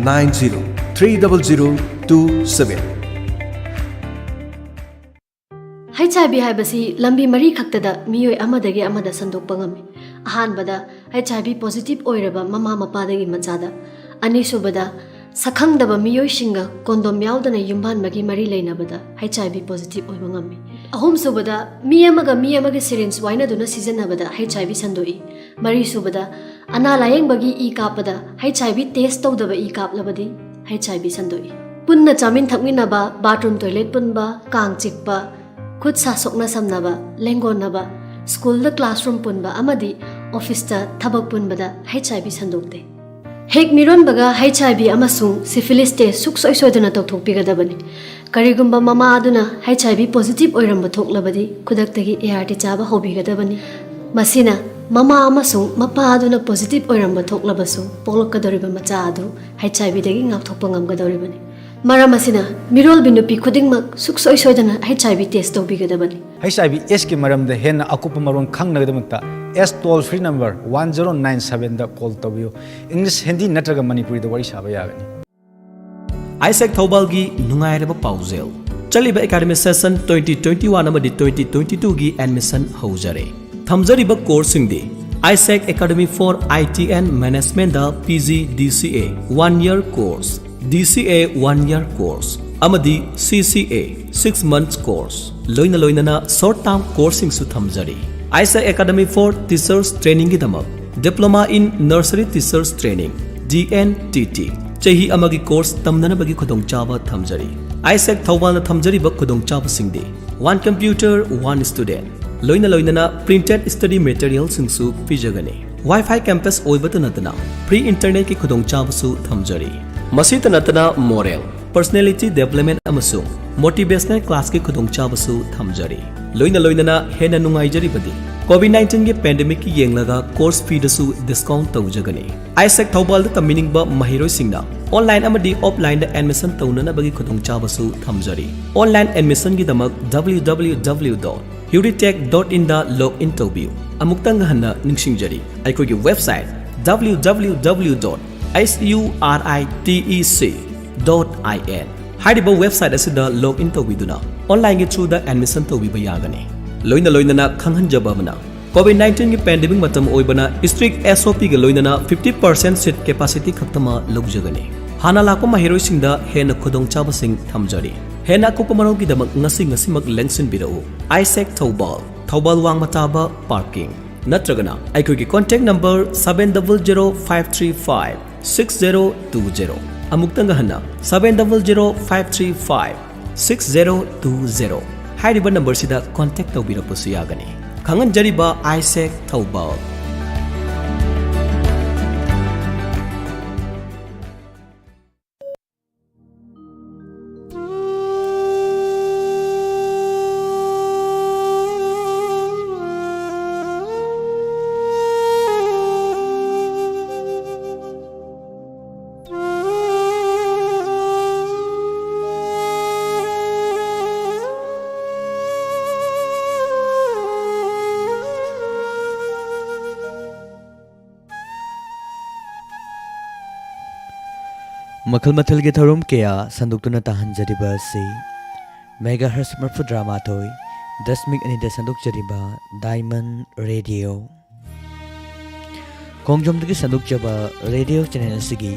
89030027. HIV हाइबसी लंबी मरी खक्तदा मियोय अमदगे अमदा संदोकपा ngami अहानबदा HIV पॉजिटिव ओइरबा ममा मपादगी मचादा अनिसुबदा सखंगदबा मियोय सिंगा कोंडोम यावदना युम्बान मगी मरी लेनबदा HIV पॉजिटिव ओइबा ngami अहुमसुबदा मियमगे सिरिंज वाइनदुना सिजनबदा HIV संदोई मरीसुबदा अना लायेंबगी ई कापदा HIV टेस्ट तौदबा ई कापलबदी HIV संदोई पुन्ना चामिन थकमिनबा बाथरूम टॉयलेट पुनबा कांग चिकबा खुद सा सोकना समनबा लेंगोनबा स्कूल द क्लासरूम पुनबा अमदी ऑफिस ता थबक पुनबदा HIV संदोकते हेक मिरोन बगा HIV अमसुंग सिफिलिस टे सुक्सोय सोयदना तौथोकपिगदबनी करिगुंबा ममा अदुना HIV पॉजिटिव ओइरंब थोकलबदी खुदक्तगी ART चाबा होबिगदबनी मसिना ममा अमसुंग मपा अदुना पॉजिटिव ओइरंब थोकलबसु पोलकदोरिबा मचा अदु HIV दगी ngakthokpa ngamgadoribani मरम असिना मिरोल बिनुपी खुदिंगमक सुक्सोय सोयदना HIV टेस्ट तौबिगदबनी HIV एस के मरम द हेन अकुप मरोन खंगनगदमता एस टोल फ्री नंबर 1097 दा कॉल तौबियो इंग्लिश हिंदी नत्रगा मणिपुरी द वरी साबा यागनी आइसेक थौबालगी नुंगायरबा पाउजेल चलिबा एकेडमिक सेशन 2021 अमदी 2022 गी एडमिशन हौजरे थमजरिबा कोर्स सिंगदि आइसेक academy for IT and management दा PG DCA 1 year course DCA 1 year course amadi CCA 6 months course loina short term coursing su thamjari ISAC Academy for Teachers Training gidamak Diploma in Nursery Teachers Training DNTT chahi amagi course tamnana bagi khudong chaba thamjari ISAC Thawbal na thamjari ba khudong chaba singdi one computer one student loina printed study materials sing su pijagani Wi-Fi campus oibata natana free internet ki khudong chaba su thamjari मसीता नतना moral personality development अमसुंग motivational class की खुदोंचाबसु थमजरी लोइना हेना नुंगाइजरिबदी कोविड-19 के pandemic की येंगलगा course फीदसु discount तौजगनी आइसेक थौबाल द तमिनिंग ब महिरोय सिंगना ऑनलाइन अमदी ऑफलाइन द एडमिशन तौनना बगी खुदोंचाबसु थमजरी ऑनलाइन एडमिशन की दमक www.huritech.in दा लॉग इन तौबियु अमुक्तंग हन्ना निंगसिंगजरी आइकोगी वेबसाइट www.suritech.in हाइडिबा वेबसाइट असिदा लॉग इन तौबिदुना ऑनलाइन के थ्रू द एडमिशन तौबिबा यागनी लोइना खंगहनजबमना कोविड-19 की पेंडेमिक मतम ओइबना स्ट्रिक्ट SOP के लोइना 50% सीट कैपेसिटी खक्तमा लौजगनी हाना लाको महिरोय सिंगदा हेना खुदोंचाबसिंग थमजरी हेना कोपमरो की दमक ngasi लेंगसिन बिरउ आइसेक थौबाल वांग मताबा पार्किंग नत्रगना आइकोगी कांटेक्ट नंबर 7005356020 अमुक्तंग हन्ना 7005356020 हाइरिबा नंबर सिदा कांटेक्ट तौबिरपसु यागनी खंगनजरिबा आइसेक थौबाल मखल मथल के थरुम केया संदुक्तुना ताहनजरिबा से मेगाहर्ट्ज मरफुद्रामाथोय दशमिक अनिदा संदुकजरिबा डायमंड रेडियो खोंगजोमदगी संदुकजबा रेडियो चैनल सिगी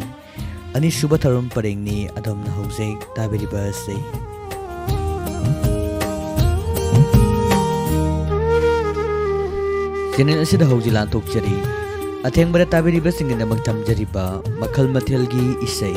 अनिसुबा थरुम परेंगनी अदमना हौजेक ताबिरिबा से चैनल असिदा हौजिलान तोकजरी अथेंबरा ताबिरिबा सिंगना मंगथमजरिबा मखल मथलगी इसै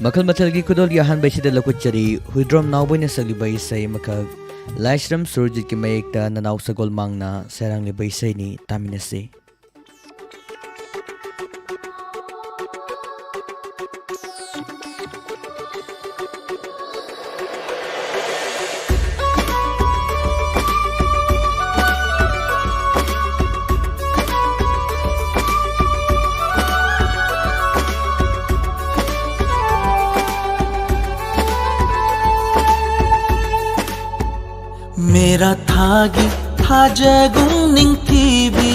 मखल मथल की खुदोल की अहान बैसिदा लकुचरी हुइद्रोम नावबोइना सगलिबा इसै मखल लाइश्रम सुरजित की मयेकता ननाव सगोल मांगना सेरांगले बैसैनी तामिनसे मेरा थागी थाजगुं निंगथिबी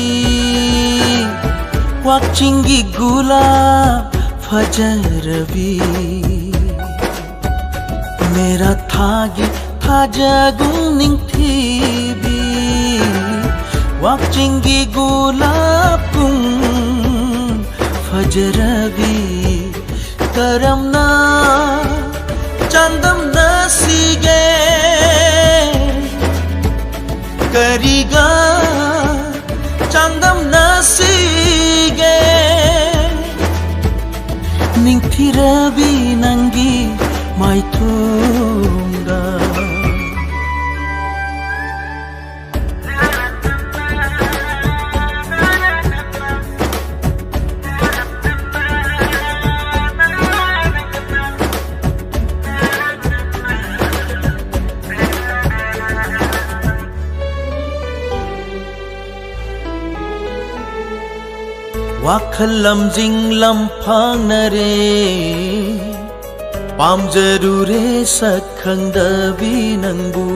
वाकचिंगी गुलाब फजरबी मेरा थागी थाजगुं निंगथिबी वाकचिंगी गुलाब गुं फजरबी करमना चंदम नसीगे करीगा चंदम नसीगे निंथिरबी नंगी माइथुंगा वाखलम जिंगलम फांगनरे पामजरूरे सखंगदबी नंगू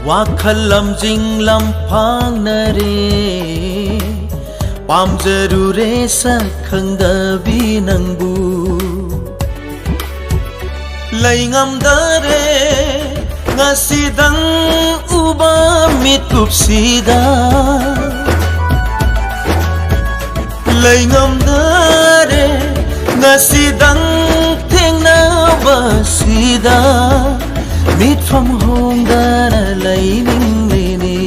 वाखलम जिंगलम फांगनरे पामजरूरे सखंगदबी नंगू लैंगमदरे ngasidang uba mitupsida laingamdare ngasidang thengnabasida mitfam hongdara laininglini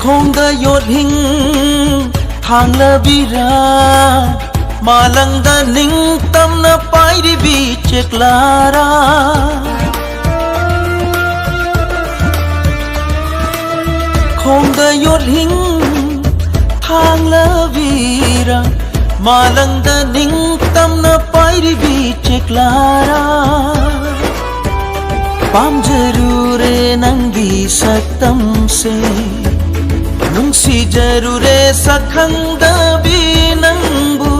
khongda yot hing thang la bira malangda ning tam na pairi bi cheklara khongda yot hing thang la bira malangda ning tam na pairi bi cheklara pam jarure nangi saktam se nungsi jarure sakhangdabi nangbu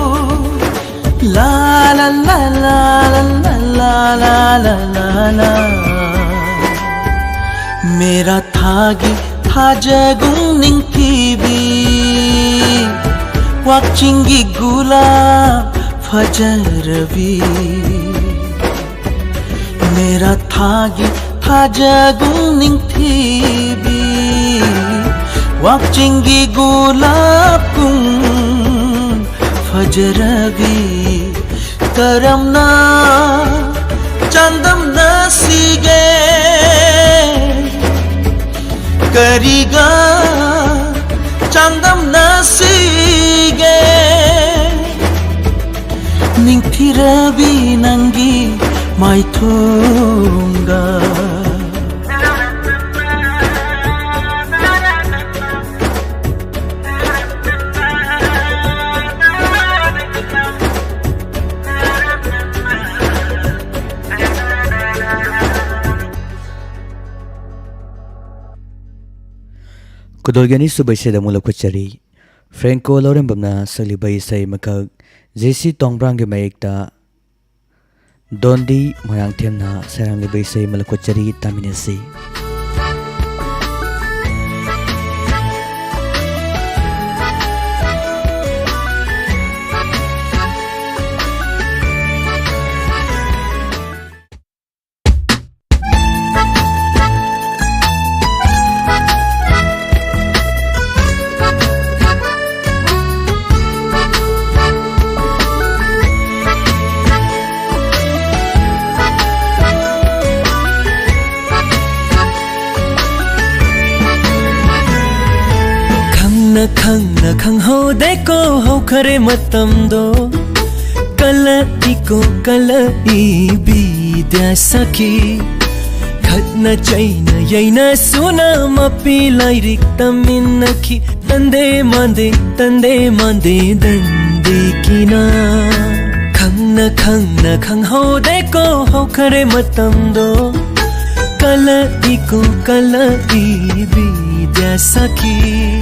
la la la la la la la la la la mera thagi thajagung ningthibi wakchingi gulab fajarbi mera thagi thajagung ningthibi wakchingi gulab gung fajrabi karamna chandam nasige kariga chandam nasige ningthirabi nangi maithunga Kudolgani subaise da mula kuchari Franco Lorembamna salibai sai makag JC Tongbrang ge mayekta Dondi moyang themna sarang libai sai mula kuchari taminasi khangna khang ho de ko ho khare matam do kala i bi da saki khatna chaina yaina suna mapi lai rik tamin nakhi tande mande dande kina khang khangna khangna khanghode ko hokare matamdo kala I vidya sakhi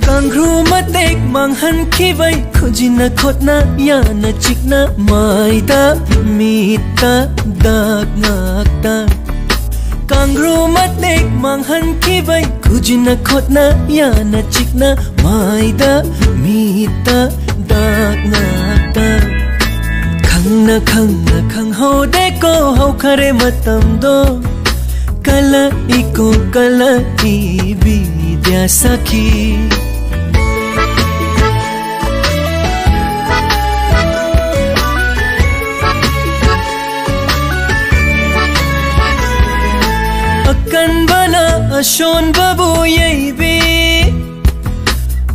Kangru matek manghan khivai khujina khotna yana chikna maida mita dak ngakta Kangru matek manghan khivai khujina khotna yana chikna maida mita dak ngakta Khangna khangna khanghode ko hokare matamdo kala I vidya sakhi Akan bana ashon babu yaibi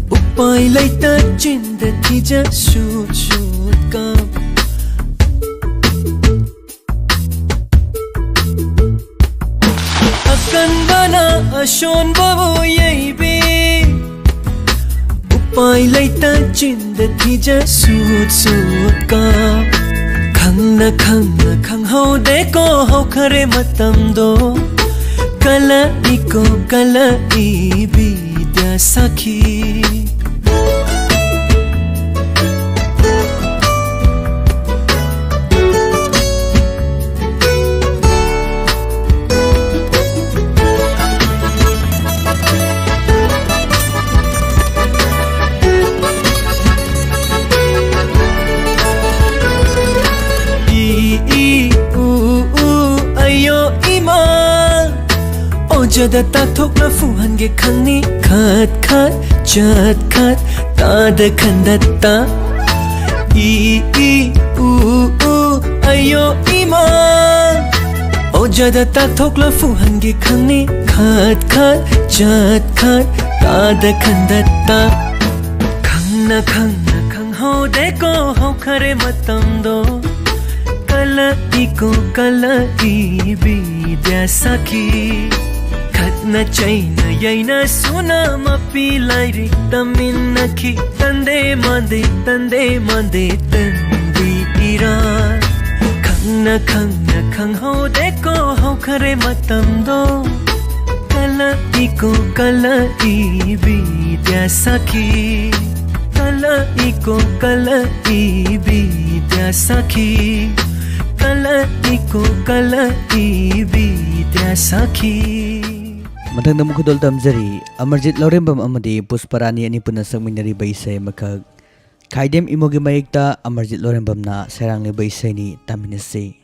Upai laita chinda tija shoot ka Akan bana ashon babu yaibi Upai laita chinda tija shoot ka Khangna khangna khanghode ko hokare matamdo kala I vidya sakhi ayo ima Ojada ta thokna fuhange khangni khat khat chat khat ta da khandatta u ayo ima Ojada ta thokla fuhange khangni khat khat chat khat ta da khandatta Khangna khangna khanghode ko hokare matamdo kala I vidya sakhi Khatna chaina yaina suna mapi lairi tamin nakhi tande mande tandi ira Khangna khangna khanghode ko hokare matamdo kala I vidya sakhi kala I vidya sakhi kala I vidya sakhi Matang namu kudol tamjari Amarjit Laurembam amadi Pusparani ani puna sangminari baisai makag Khaidem imogi mayekta Amarjit Laurembam na serangli baisai ni taminase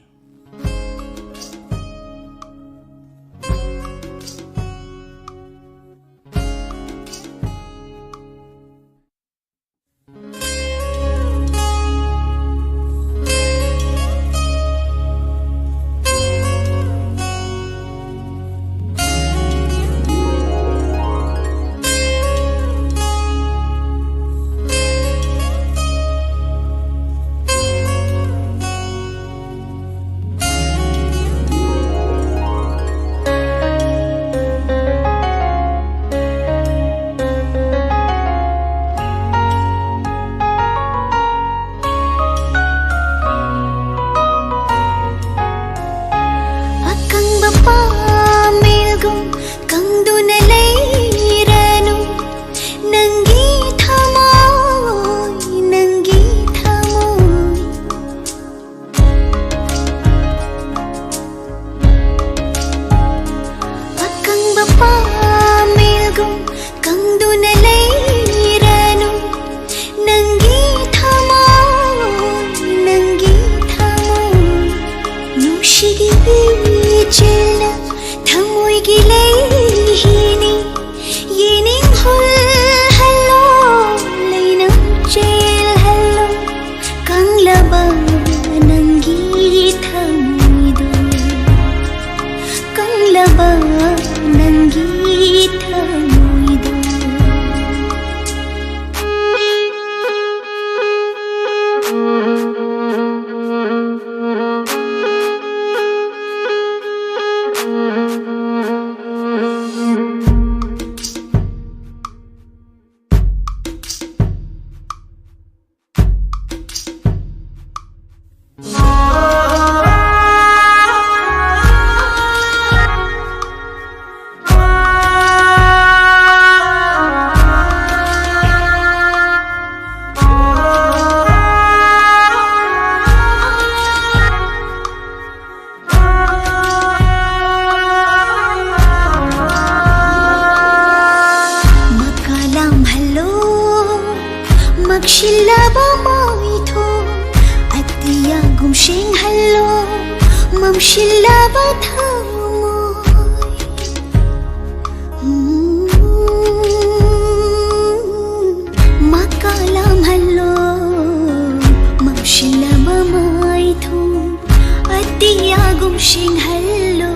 mamshilaba thamoy makalam hallo mamshilaba mai thum atiya gumshing hallo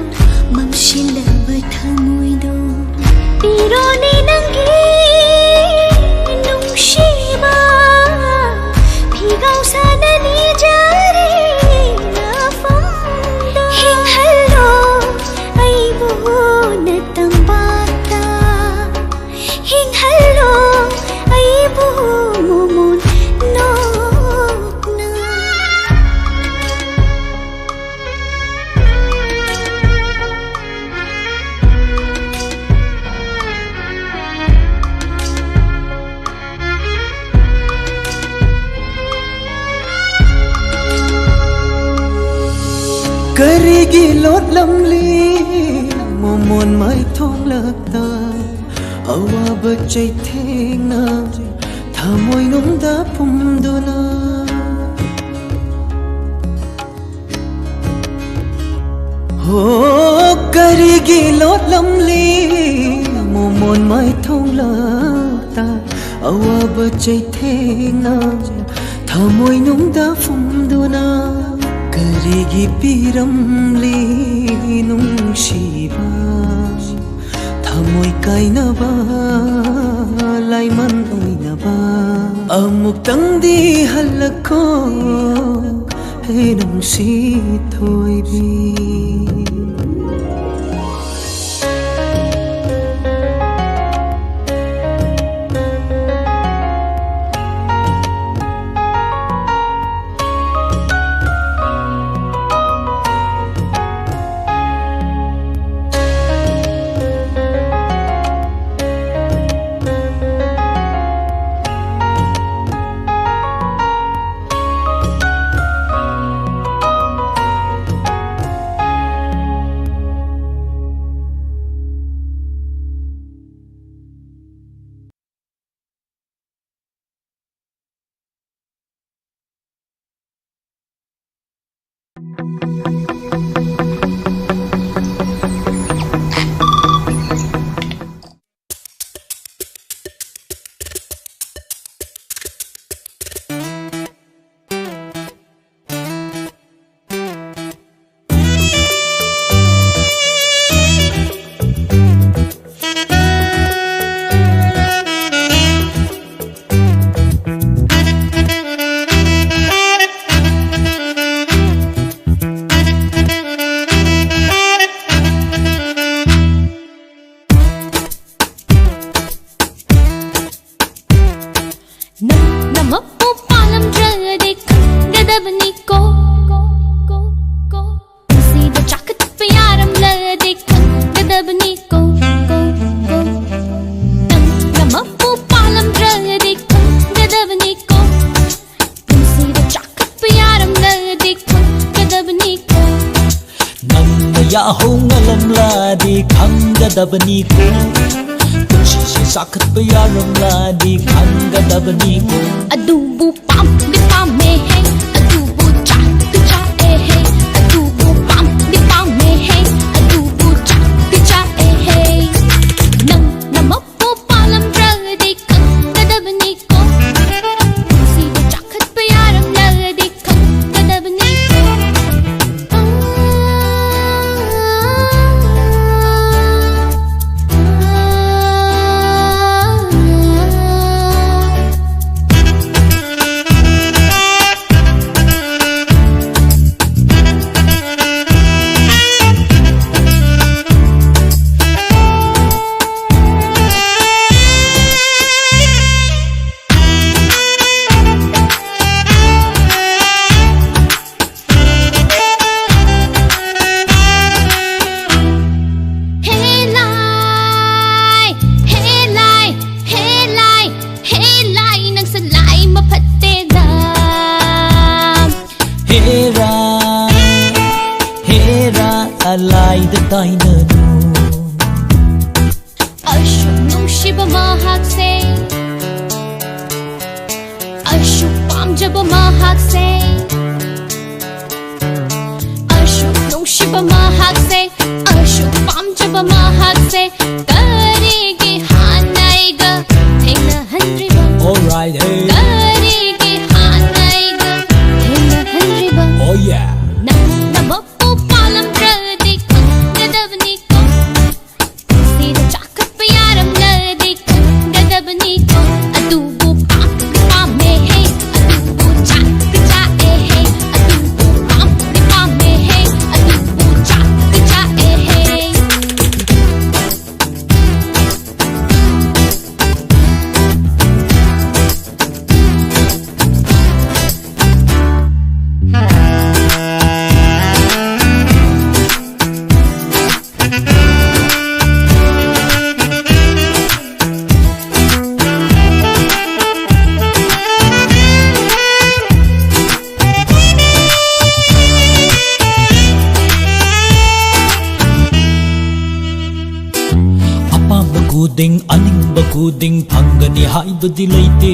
mamshilaba thamoy do pirone nangi nungshiba phigaw sanani jare lafam hing hallo aibu natambata hing hallo aibu mumun no करेगी लोट लमली मोमोन माई थोंग लगता अवा बच्चे थेंगना थामोय नुंगदा पुमदुना हो करेगी लोट लमली मोमोन माई थोंग लगता अवा बच्चे थेंगना थामोय नुंगदा पुमदुना करेगी पिरमली नुंशिबा थामोय कायनबा लाइमन ओइनबा अमुक्तंदी हल्लको हे नुंशी थोयबी दबनी को कुछ से साखत पे यारमला दी खांगा दबनी को अदुबु पाम दिपा में है अदुबु चा तुचा ए है अदुबु पाम दिपा में है अदुबु चा तुचा ए है नम नमप्पो पालम प्रदे खांगा दबनी को सीधे चाखत पे यारमला दी खांगा दबनी को alaida tainanu Ashu nungshib mahak se Ashu pam jab mahak se Ashu nungshib से करेगी हाँ नाइगा थेंगना हंड्रीबा Alright, hey. करेगी हाँ नाइगा थेंगना हंड्रीबा Oh yeah. Na boppo palam pradi gadavni ko sira chakat pyaram ladi gadavni ko adubu pa me hai adubu cha e hai adubu pa me hai adubu cha e hai ꯑꯄꯥꯝꯕ ꯈꯨꯗꯤꯡ ꯑꯅꯤꯡꯕ ꯈꯨꯗꯤꯡ ꯐꯪꯒꯅꯤ ꯍꯥꯏꯕꯗꯤ ꯂꯩꯇꯦ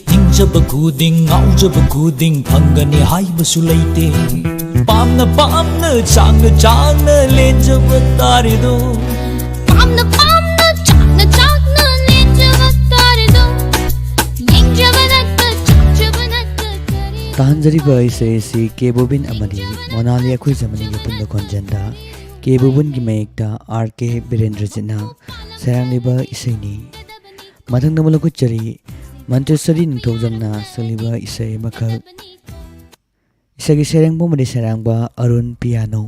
ꯅꯤꯡꯖꯕ ꯈꯨꯗꯤꯡ ꯉꯥꯎꯖꯕ ꯈꯨꯗꯤꯡ ꯐꯪꯒꯅꯤ ꯍꯥꯏꯕꯁꯨ ꯂꯩꯇꯦ ꯄꯥꯝꯅ ꯄꯥꯝꯅ ꯆꯥꯡꯅ ꯆꯥꯡꯅ ꯂꯦꯟꯖꯕ ꯇꯥꯔꯦꯗꯣ pamna chakna chakna lejava tarido yengjavanatta chakjavanatta kare ताहंजरीबा इसे सी के बोबिन अमरी मोनाली अखुई जमनी के पुंद खोंजंदा के बोबुन की मयेक्ता आर के बीरेंद्र जिना सेरांगलिबा इसेनी मथंग नमलकु चरी मंत्रेश्वरी निथौजमना सलिबा इसे मखल इसेगी सेरेंग बोमदि सेरांगबा Arun piano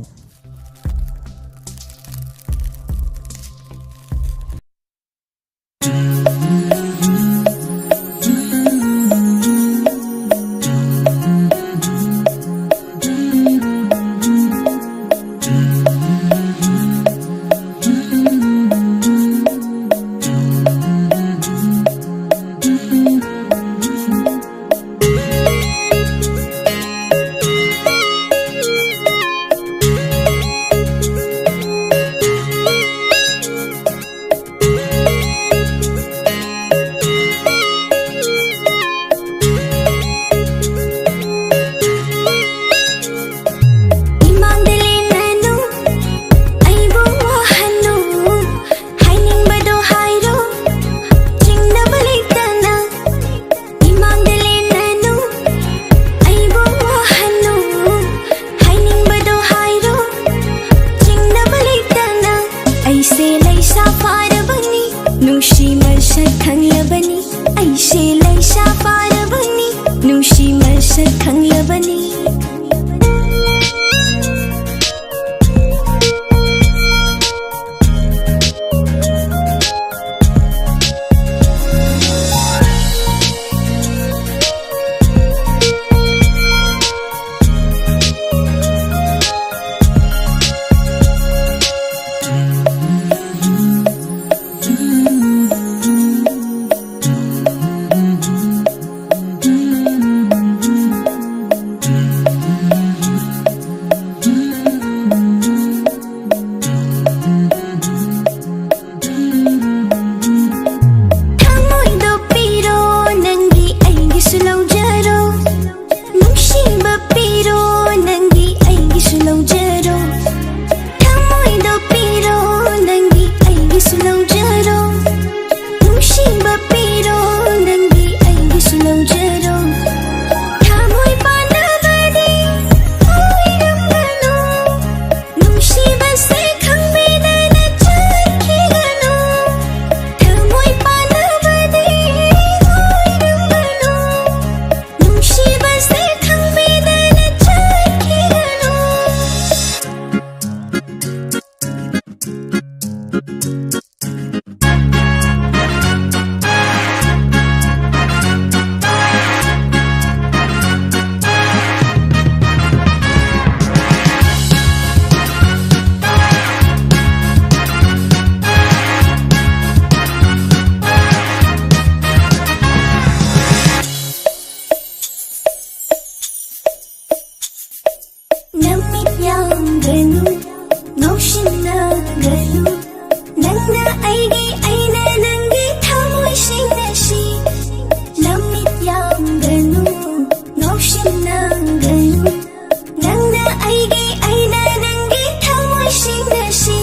Nangna aige aina nangi thamoi singasi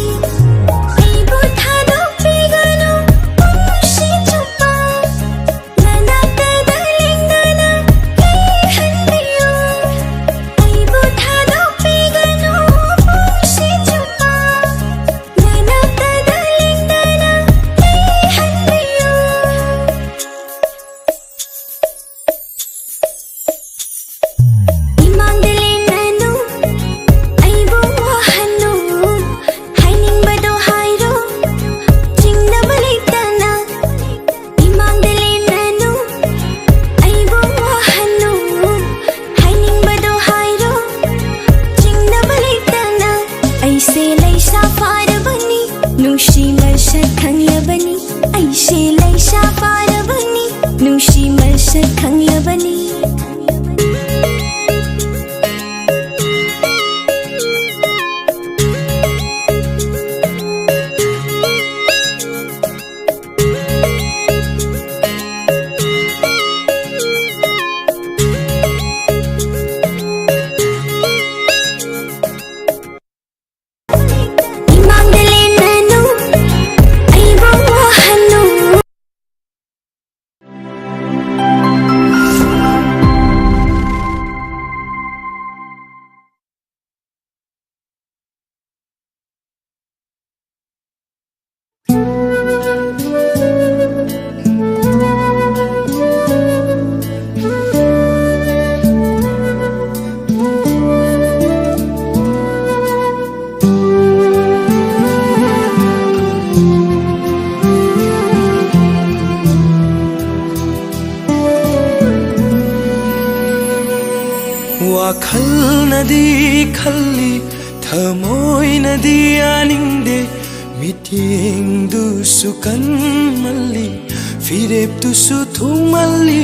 Ibu ꯋꯥꯈꯜꯅꯗꯤ ꯈꯜꯂꯤ ꯊꯃꯣꯏꯅꯗꯤ ꯌꯥꯅꯤꯡꯗꯦ ꯃꯤꯠꯌꯦꯡꯗꯨꯁꯨ ꯀꯟꯃꯜꯂꯤ ꯐꯤꯔꯦꯞꯇꯨꯁꯨ ꯊꯨꯃꯜꯂꯤ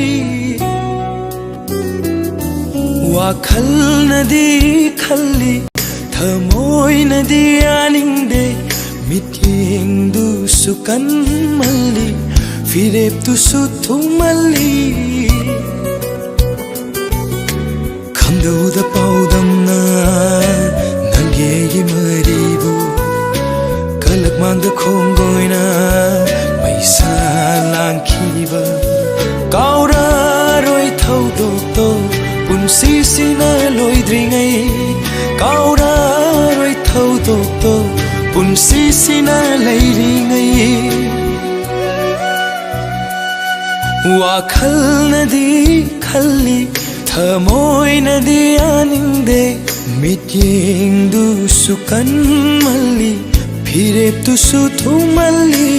ꯋꯥꯈꯜꯅꯗꯤ ꯈꯜꯂꯤ ꯊꯃꯣꯏꯅꯗꯤ ꯌꯥꯅꯤꯡꯗꯦ ꯃꯤꯠꯌꯦꯡꯗꯨꯁꯨ ꯀꯟꯃꯜꯂꯤ ꯐꯤꯔꯦꯞꯇꯨꯁꯨ ꯊꯨꯃꯜꯂꯤ ꯈꯪꯗꯧꯗ ꯄꯥꯎꯗꯝꯅ ꯅꯪꯒꯤ ꯑꯩꯒꯤ ꯃꯔꯤꯕꯨ ꯀꯂꯛ ꯃꯥꯡꯗ ꯈꯣꯡꯒꯣꯏꯅ ꯃꯩꯁꯥ ꯂꯥꯡꯈꯤꯕ ꯀꯥꯎꯔꯔꯣꯏ ꯊꯧꯗꯣꯛꯇꯣ ꯄꯨꯟꯁꯤꯁꯤꯅ ꯂꯣꯏꯗ꯭ꯔꯤꯉꯩ ꯀꯥꯎꯔꯔꯣꯏ ꯊꯧꯗꯣꯛꯇꯣ ꯄꯨꯟꯁꯤꯁꯤꯅ ꯂꯩꯔꯤꯉꯩ ꯋꯥꯈꯜꯅꯗꯤ ꯈꯜꯂꯤ ꯊꯃꯣꯏꯅꯗꯤ ꯌꯥꯅꯤꯡꯗꯦ ꯃꯤꯠꯌꯦꯡꯗꯨꯁꯨ ꯀꯟꯃꯜꯂꯤ ꯐꯤꯔꯦꯞꯇꯨꯁꯨ ꯊꯨꯃꯜꯂꯤ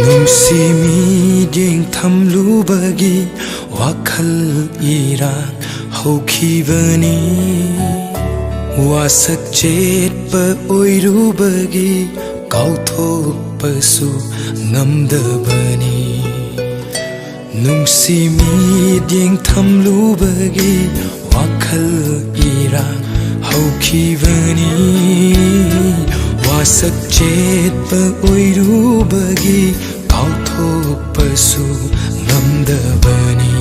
ꯅꯨꯡꯁꯤ ꯃꯤꯠꯌꯦꯡ ꯊꯝꯂꯨꯕꯒꯤ ꯋꯥꯈꯜ ꯏꯔꯥꯡ ꯍꯧꯈꯤꯕꯅꯤ ꯋꯥꯁꯛ ꯆꯦꯠꯄ ꯑꯣꯏꯔꯨꯕꯒꯤ ꯀꯥꯎꯊꯣꯛꯄꯁꯨ ꯉꯝꯗꯕꯅꯤ ꯅꯨꯡꯁꯤ ꯃꯤꯠꯌꯦꯡ ꯊꯝꯂꯨꯕꯒꯤ ꯋꯥꯈꯜ ꯏꯔꯥꯡ ꯍꯧꯈꯤꯕꯅꯤ ꯋꯥꯁꯛ ꯆꯦꯠꯄ ꯑꯣꯏꯔꯨꯕꯒꯤ ꯀꯥꯎꯊꯣꯛꯄꯁꯨ ꯉꯝꯗꯕꯅꯤ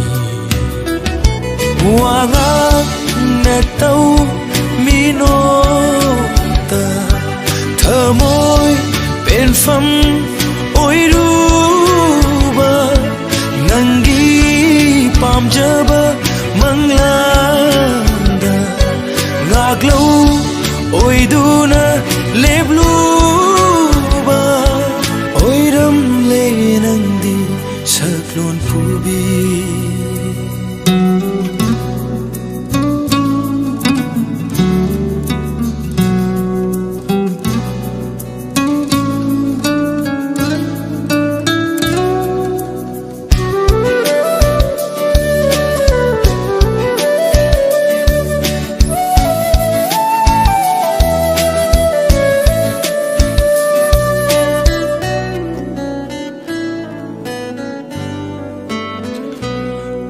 ꯋꯥꯉꯥꯡꯅ ꯇꯧꯃꯤꯅꯣꯛꯇ ꯊꯃꯣꯏ ꯄꯦꯟꯐꯝ ꯑꯣꯏꯔꯨꯕ ꯅꯪꯒꯤ ꯄꯥꯝꯖꯕ ꯃꯪꯂꯥꯟꯗ ꯉꯥꯛꯂꯧ ꯑꯣꯏꯗꯨꯅ ꯂꯦꯞꯂꯨꯕ ꯑꯣꯏꯔꯝꯂꯦ ꯅꯪꯗꯤ ꯁꯛꯂꯣꯟ ꯄꯨꯕꯤ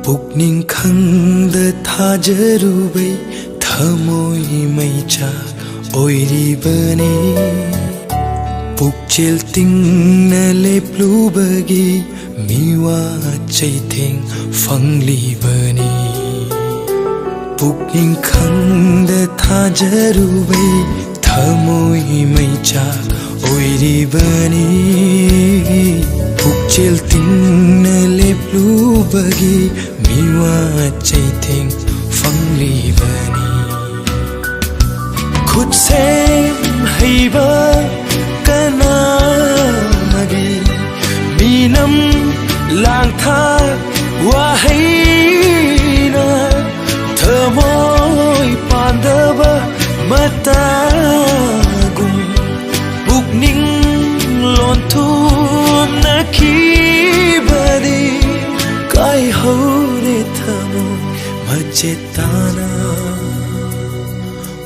ꯄꯨꯛꯅꯤꯡ ꯈꯪꯗ ꯊꯥꯖꯔꯨꯕꯩ ꯊꯃꯣꯏ ꯃꯩꯆꯥꯛ ꯑꯣꯏꯔꯤꯕꯅꯤ ꯄꯨꯛꯆꯦꯜ ꯇꯤꯡꯅ ꯂꯦꯞꯂꯨꯕꯒꯤ ꯃꯤꯋꯥ ꯆꯩꯊꯦꯡ ꯐꯪꯂꯤꯕꯅꯤ ꯄꯨꯛꯅꯤꯡ ꯈꯪꯗ ꯊꯥꯖꯔꯨꯕꯩ ꯊꯃꯣꯏ ꯃꯩꯆꯥꯛ ꯑꯣꯏꯔꯤꯕꯅꯤ ꯄꯨꯛꯆꯦꯜ ꯇꯤꯡꯅ ꯂꯦꯞꯂꯨꯕꯒꯤ ꯃꯤꯋꯥ ꯆꯩꯊꯦꯡ ꯐꯪꯂꯤꯕꯅꯤ ꯈꯨꯠꯁꯦꯝ ꯍꯩꯕ ꯀꯅꯥꯒꯤ ꯃꯤꯅꯝ ꯂꯥꯡꯊꯥꯛ ꯋꯥꯍꯩꯅ ꯊꯃꯣꯏ ꯄꯥꯟꯗꯕ ꯃꯇꯥꯒꯨꯝ ꯄꯨꯛꯅꯤꯡ ꯂꯣꯟꯊꯨꯝꯅꯈꯤꯕꯗꯤ ꯀꯥꯏꯍꯧꯔꯦ ꯊꯃꯣꯏ ꯃꯆꯦꯠ ꯇꯥꯅ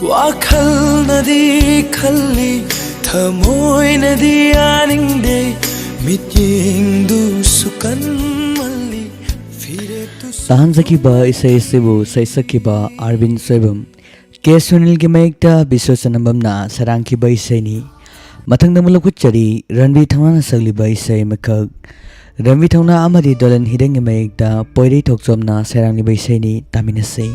ꯋꯥꯈꯜꯅꯗꯤ ꯈꯜꯂꯤ ꯊꯃꯣꯏꯅꯗꯤ ꯌꯥꯅꯤꯡꯗꯦ ꯃꯤꯠꯌꯦꯡꯗꯨꯁꯨ ꯀꯟꯃꯜꯂꯤ ꯐꯤꯔꯦꯞꯇꯨꯁꯨ ꯇꯥꯍꯟꯖꯈꯤꯕ ꯏꯁꯩ ꯑꯁꯤꯕꯨ ꯁꯩꯁꯛꯈꯤꯕ ꯑꯔꯕꯤꯟ ꯁꯣꯏꯕꯝ ꯀꯦ ꯁꯨꯅꯤꯜꯒꯤ ꯃꯌꯦꯛꯇ ꯕꯤꯁ꯭ꯋꯆꯟꯅꯕꯝꯅ ꯁꯩꯔꯥꯡꯈꯤꯕ ꯏꯁꯩꯅꯤ ꯃꯊꯪꯗ ꯃꯨꯂꯛꯨꯠꯆꯔꯤ ꯔꯟꯕꯤ ꯊꯧꯅꯥꯅ ꯁꯛꯂꯤꯕ ꯏꯁꯩ ꯑꯃꯈꯛ ꯔꯟꯕꯤ ꯊꯧꯅꯥ ꯑꯃꯗꯤ ꯗꯣꯂꯟ ꯍꯤꯗꯦꯡꯒꯤ ꯃꯌꯦꯛꯇ ꯄꯣꯏꯔꯩ ꯊꯣꯛꯆꯣꯝꯅ ꯁꯩꯔꯥꯡꯂꯤꯕ ꯏꯁꯩꯅꯤ ꯇꯥꯃꯤꯟꯅꯁꯤ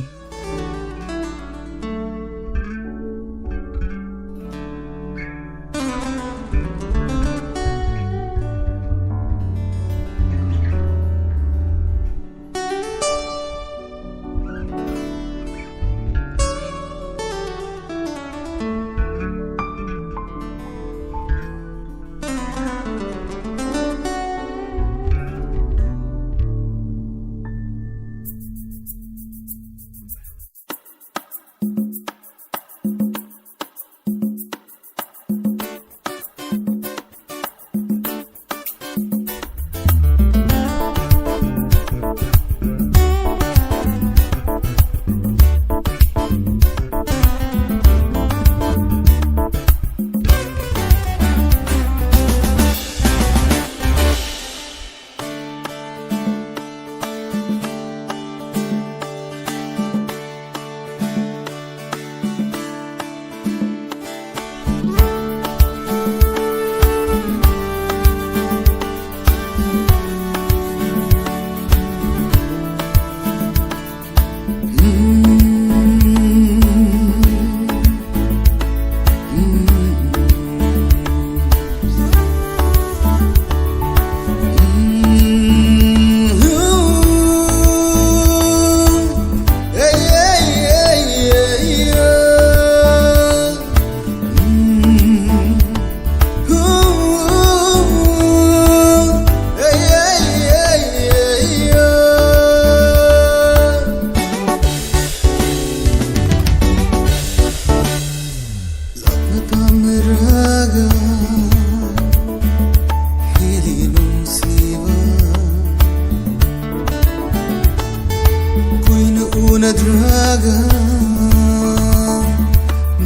ꯅꯠꯇ꯭ꯔꯒ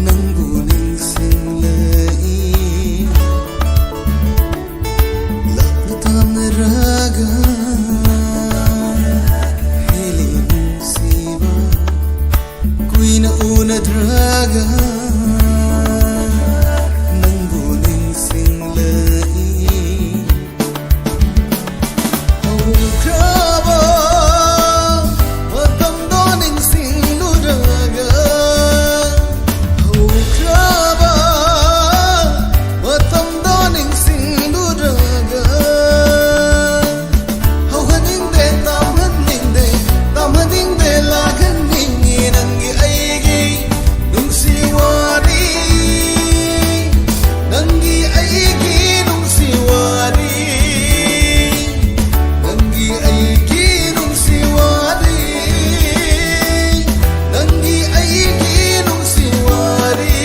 ꯅꯪꯕꯨ ꯅꯤꯡꯁꯤꯡꯂꯛꯏ ꯂꯥꯞꯅ ꯇꯝꯅꯔꯒ ꯍꯦꯜꯂꯤ ꯅꯨꯡꯁꯤꯕ ꯀꯨꯏꯅ ꯎꯅꯗ꯭ꯔꯒ ꯅꯪꯕꯨ ꯅꯤꯡꯁꯤꯡꯂꯛꯏ ꯍꯧꯈ꯭ꯔꯕ ꯃꯇꯝꯗꯣ ꯅꯤꯡꯁꯤꯡꯂꯨꯔꯒ ꯍꯧꯈ꯭ꯔꯕ ꯃꯇꯝꯗꯣ ꯅꯤꯡꯁꯤꯡꯂꯨꯔꯒ ꯍꯧꯍꯟꯅꯤꯡꯗꯦ ꯇꯝꯍꯟꯅꯤꯡꯗꯦ ꯇꯝꯍꯟꯅꯤꯡꯗꯦ ꯂꯥꯛꯍꯟꯅꯤꯡꯉꯤ ꯅꯪꯒꯤ ꯑꯩꯒꯤ ꯅꯨꯡꯁꯤ ꯋꯥꯔꯤ ꯅꯪꯒꯤ ꯑꯩꯒꯤ ꯅꯨꯡꯁꯤ ꯋꯥꯔꯤ ꯅꯪꯒꯤ ꯑꯩꯒꯤ ꯅꯨꯡꯁꯤ ꯋꯥꯔꯤ ꯅꯪꯒꯤ ꯑꯩꯒꯤ ꯅꯨꯡꯁꯤ ꯋꯥꯔꯤ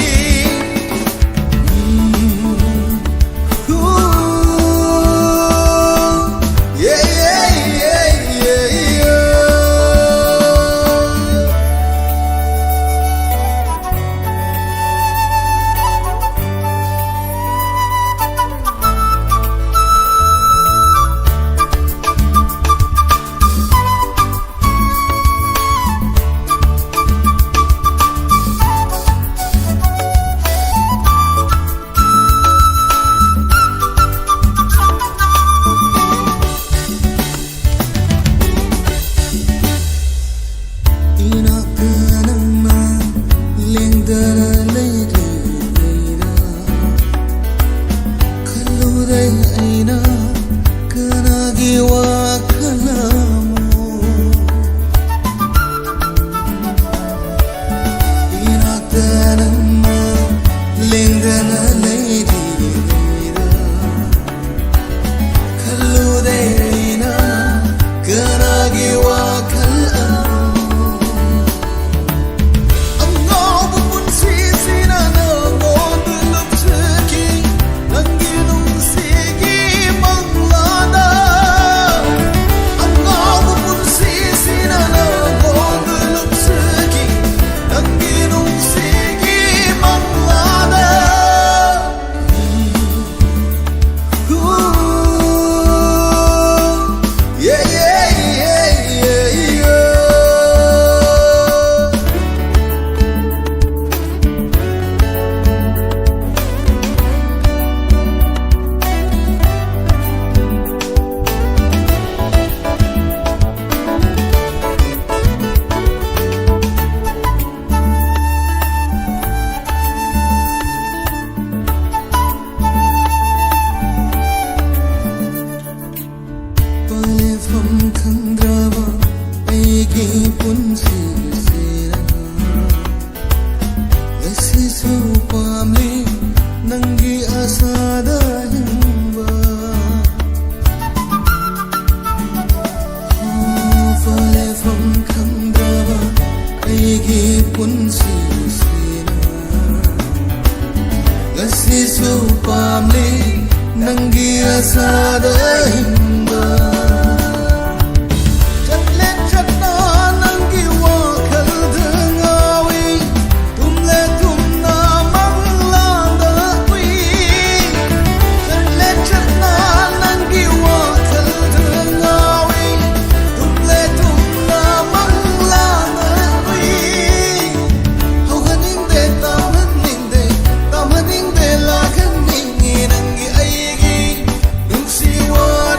ഇനക്കനമ്മ ലെങ്ദര ലൈരി ലൈരാ കല്ലുരൈ ഐന കനാഗി വാഖലമോ ഇനക്കനമ്മ ലെങ്ദര ലൈരി ലൈരാ കല്ലുരൈ ഐന കനാഗി വാഖലമോ ꯄꯥꯂꯦꯐꯝ ꯈꯪꯗ꯭ꯔꯕ ꯑꯩꯒꯤ ꯄꯨꯟꯁꯤꯁꯤꯗ ꯉꯁꯤꯁꯨ ꯄꯥꯝꯂꯤ ꯅꯪꯒꯤ ꯑꯁꯥꯗ ꯍꯤꯡꯕ ꯄꯥꯂꯦꯐꯝ ꯈꯪꯗ꯭ꯔꯕ ꯑꯩꯒꯤ ꯄꯨꯟꯁꯤꯁꯤꯗ ꯉꯁꯤꯁꯨ ꯄꯥꯝꯂꯤ ꯅꯪꯒꯤ ꯑꯁꯥꯗ ꯍꯤꯡꯕ ꯆꯠꯂꯦ ꯆꯠꯅ ꯅꯪꯒꯤ ꯋꯥꯈꯜꯗ ꯉꯥꯎꯏ ꯇꯨꯝꯂꯦ ꯇꯨꯝꯅ ꯃꯪꯂꯥꯟꯗ ꯎꯏ ꯆꯠꯂꯦ ꯆꯠꯅ ꯅꯪꯒꯤ ꯋꯥꯈꯜꯗ ꯉꯥꯎꯏ ꯇꯨꯝꯂꯦ ꯇꯨꯝꯅ ꯃꯪꯂꯥꯟꯗ ꯎꯏ ꯍꯧꯍꯟꯅꯤꯡꯗꯦ ꯇꯝꯍꯟꯅꯤꯡꯗꯦ ꯇꯝꯍꯟꯅꯤꯡꯗꯦ ꯂꯥꯛꯍꯟꯅꯤꯡꯉꯤ ꯅꯪꯒꯤ ꯑꯩꯒꯤ ꯅꯨꯡꯁꯤ ꯋꯥꯔꯤ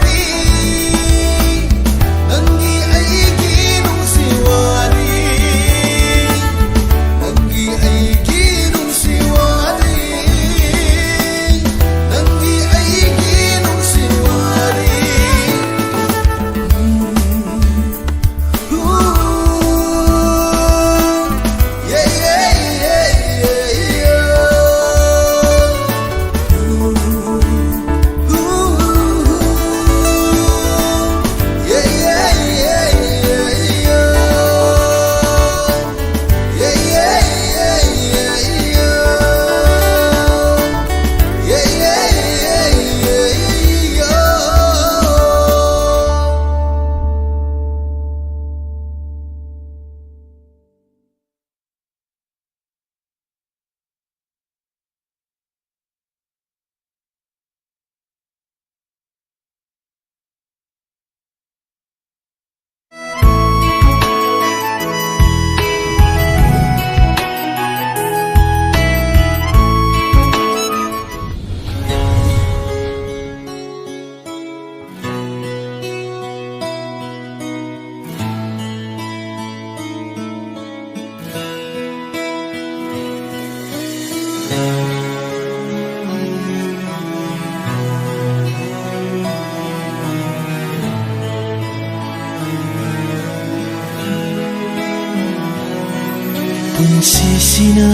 पुन्सिसिना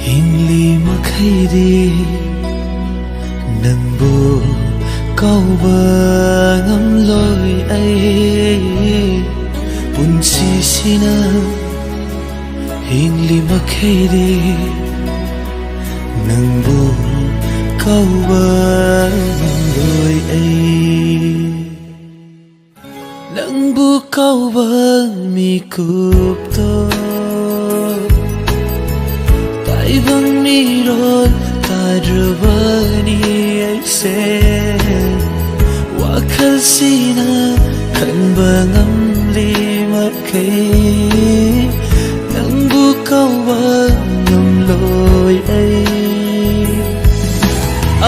हिंली मखैदे नंबो काउबा ngamloi ai punsisina hingli makhaide nangbu kauba ngamloi ai nangbu kauba mi kupto tai bang mi ron tadrubani ai se wakhalsina khanba ngamli makai nangbu kauba ngamloi ai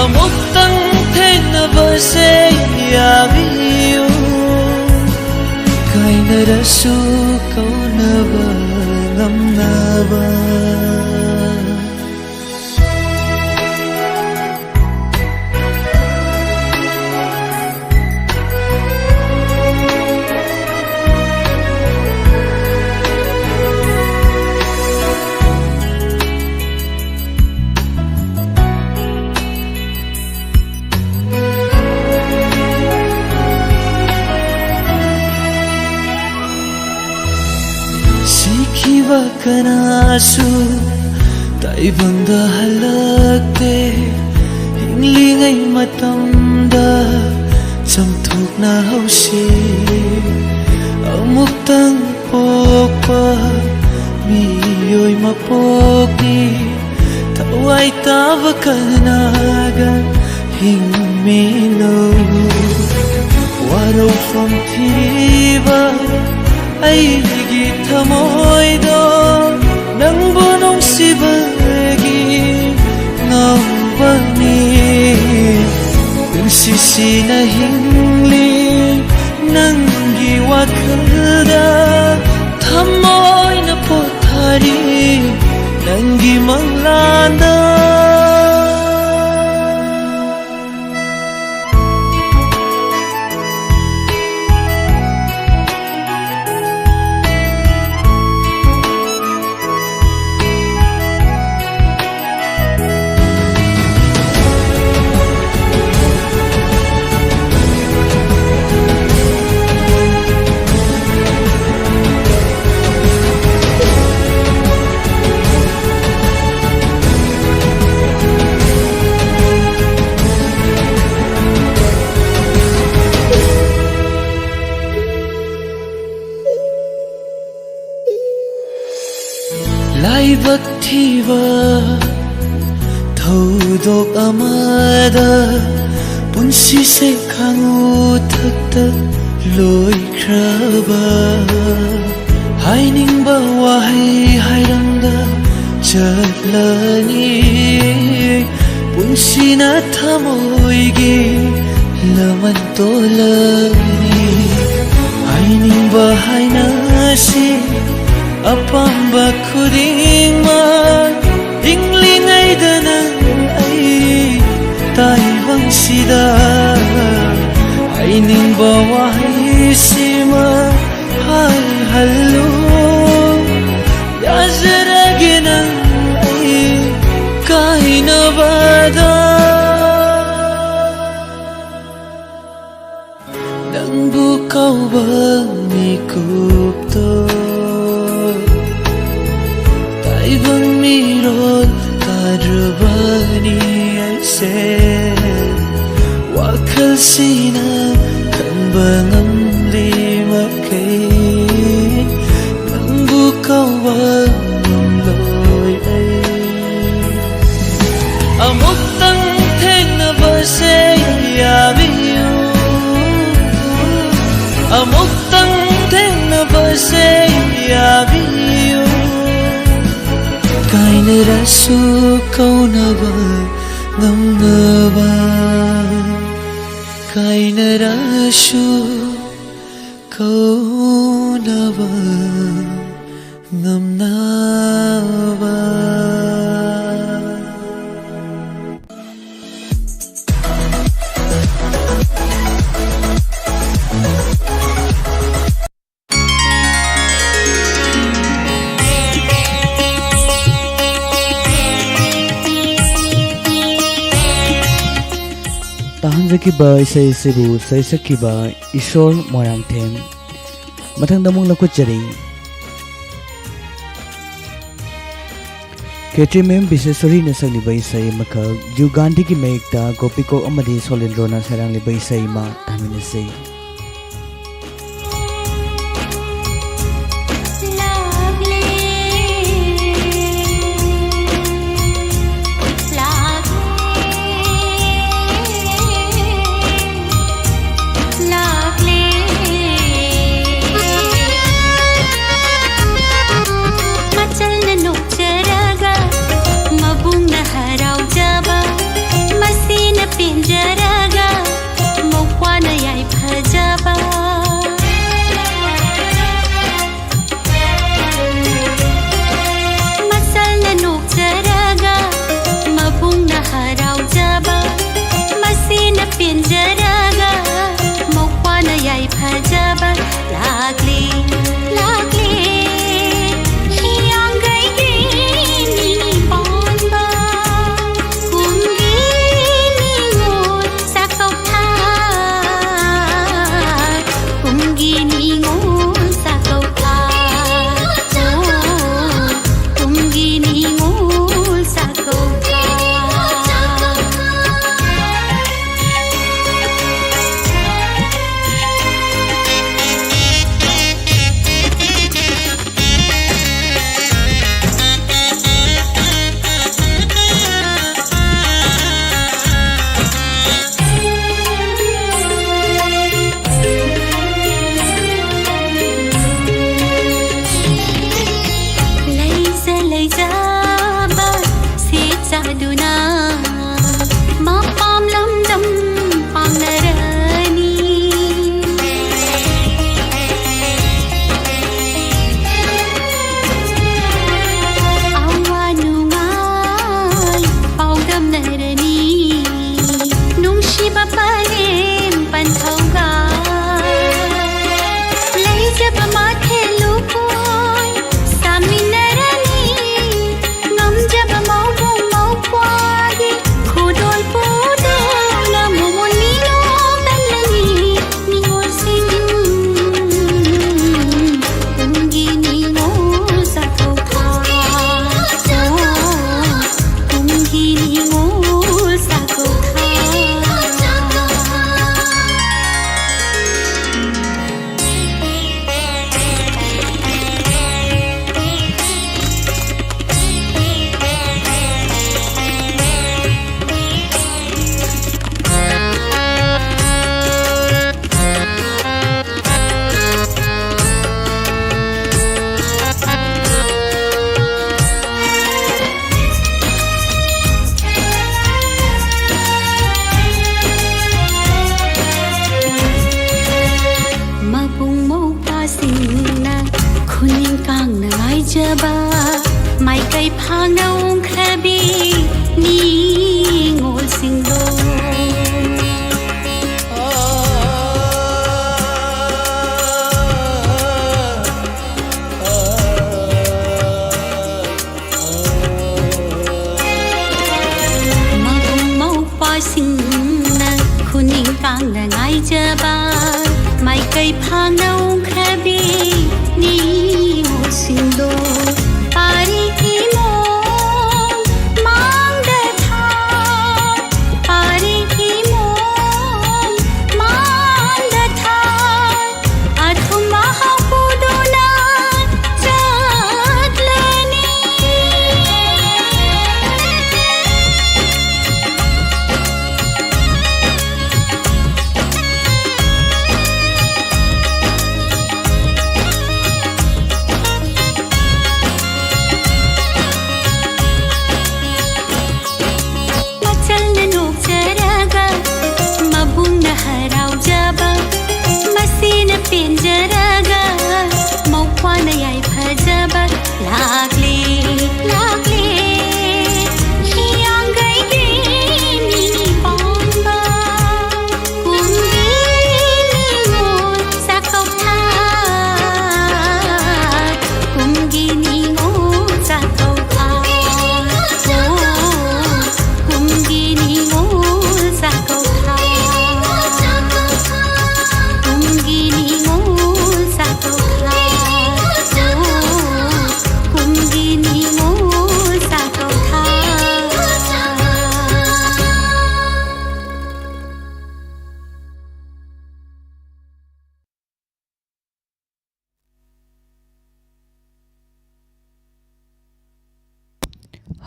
amuk tang thenaba se yabiyo kainarasu kaunaba ngamnaba Kanasu taibangda halakte hinglingai matamda chamthuk na hausi amuktang pokpa miyoi mapoki tawai tava kanaga hingmino waro from thiba aigi thamoido nangbu nungsibagi ngawani punsisina hingli nangi wakhalda thamoina pothari nangi manglanda laibak thiba thodok amada punsi se khangu thakta loi khraba hainingba wahai hairangda chatlani punsi na thamoigi laman tolani hainingba hainasi apamba khudingman inglingai danang ai taibang sida ainingba wahai sima hal hallu yazraginang ai kaina bada nangbu kauba mi kupto taibang miron kadrubani ai se wakhalsina khanba ngamli makai nangbu kauba ngamloi ai amuktang thenaba se yabiyo amuktang thenaba se yabiyo kainarasu kaunaba ngamnaba kainarasu kaunaba ngamnaba ꯇꯥꯕꯤꯔꯛꯈꯤꯕ ꯏꯁꯩ ꯑꯁꯤꯕꯨ ꯁꯩꯁꯛꯈꯤꯕ ꯏꯁꯣꯔ ꯃꯣꯏꯔꯥꯡꯊꯦꯝ ꯃꯊꯪꯗ ꯑꯃꯨꯛ ꯂꯧꯈꯠꯆꯔꯤ ꯈꯦꯇ꯭ꯔꯤꯃꯌꯨꯝ ꯕꯤꯁꯦꯁꯣꯔꯤꯅ ꯁꯛꯂꯤꯕ ꯏꯁꯩ ꯑꯃꯈꯛ ꯌꯨꯒꯥꯟꯙꯤꯒꯤ ꯃꯌꯦꯛꯇ ꯒꯣꯄꯤꯀꯣꯛ ꯑꯃꯗꯤ ꯁꯣꯂꯦꯟꯗ꯭ꯔꯣꯅ ꯁꯩꯔꯥꯡꯂꯤꯕ ꯏꯁꯩ ꯑꯃ ꯇꯥꯃꯤꯟꯅꯁꯤ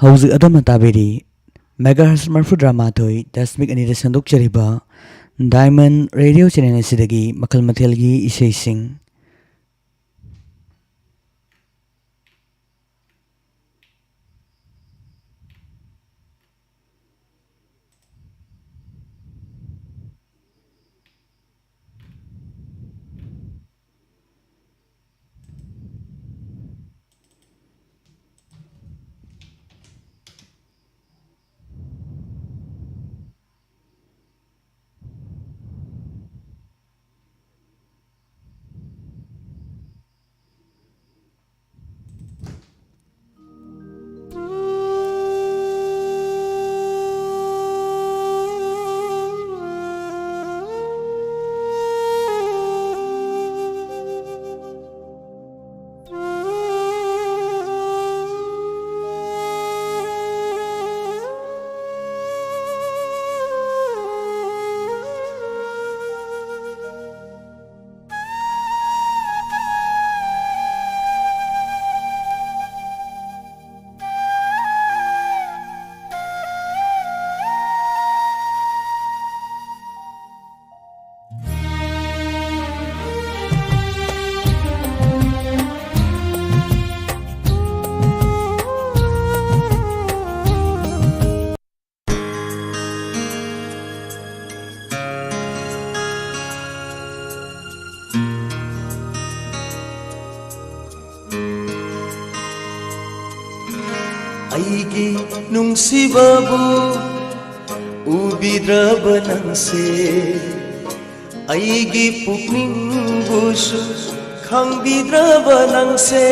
Hauzik adamna tabiri megahertz marfudra mathoi dasmik ani da sanduk chariba Diamond Radio Channel asidagi makal mathelgi isai sing Aigi nungsibabu ubidraba nangse Aigi pukning busu khangbidraba nangse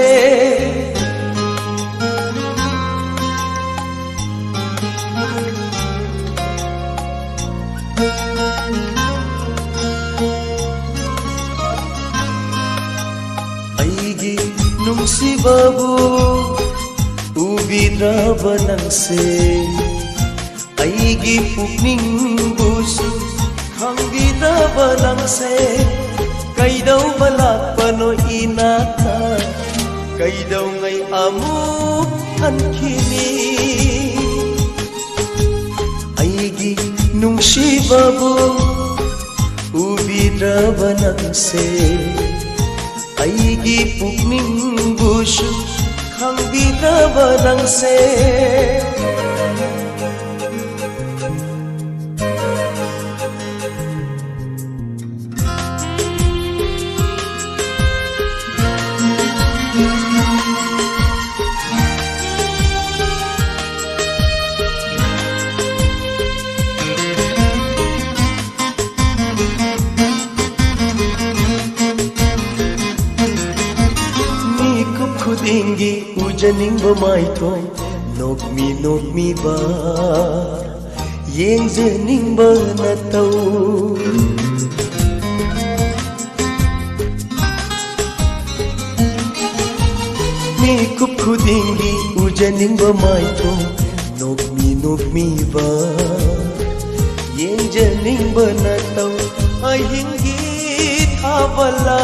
Aigi nungsibabu ubidraba nangse Aigi pukning busu khangbidraba nangse Kaidau malakpano inata Kaidau ngay amuk hankini Aigi nungsibabu ubidraba nangse Aigi pukning busu khangbidraba nangse Khudingi ujaningba maithoi nokmi ba yengjaningba natau mi khudingi ujaningba maithoi nokmi ba yengjaningba natau ahingi thabala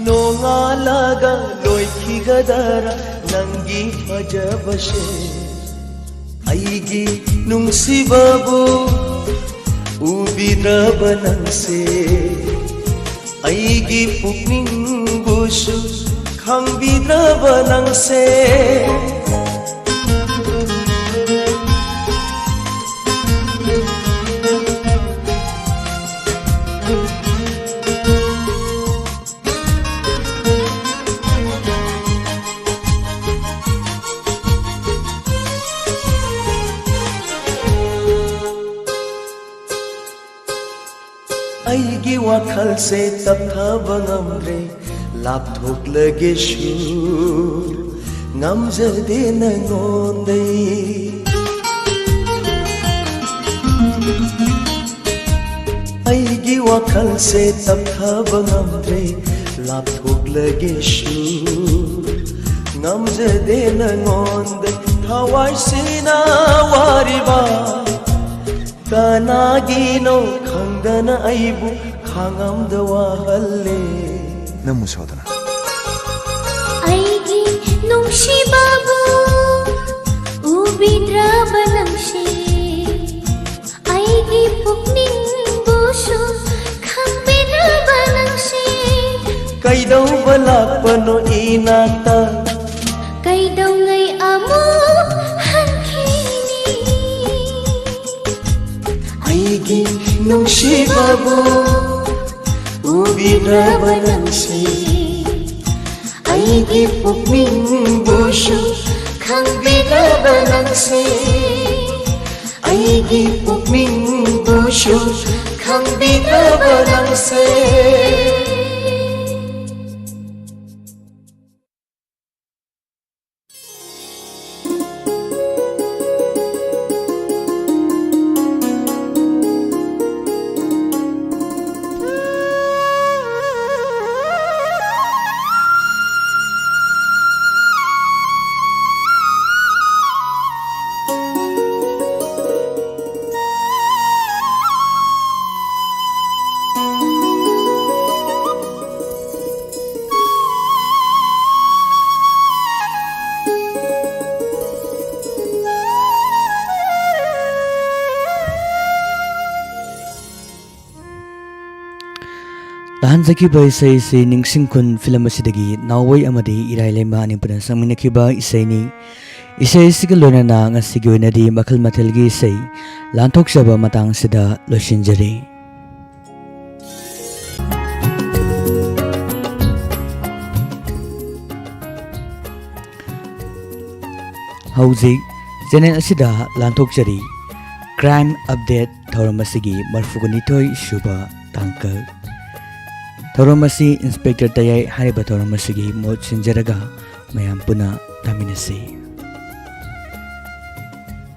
nongalaga loikhigadara nangi fajabashe Aigi nungsibabu ubidraba nangse Aigi pukning busu khangbidraba nangse Aigi wakhal se tapthaba ngamre lapthoklage shur ngamjade nangondai Aigi wakhal se tapthaba ngamre lapthoklage shur ngamjade nangondai thawai sina wariba Kanagino khangdana aibu khangamda wahalle Namu sodana Aigi nungsibabu उबिद्रबा नंसे आइगी पुकनिंगबुसु खंबिद्रबा नंसे कैदौबा लाक्पनो इनाक्ता कैदौङै अमुक हन्खिनी आइगी नुंसिबाबु उबिद्रबा नंसे आइगी पुकनिंगबुसु खंबिद्रबा नंसे आइगी पुकनिंगबुसु खंबिद्रबा नंसे Lahanzakiba isay si Ningsing Kun film asidagi naway amadi iraylema anipuna sangminakiba isay ni isay sigalona na nga sigoy na di makal matalgi isay lantok saba matang sida losinjari. Hauzik channel asida lantok jari crime update thauramasigi marfuganitoy shuba tangkal Thauramasi Inspector Tayay Hariba Thauramasi Mod Sinjaraga Mayam Puna Taminasi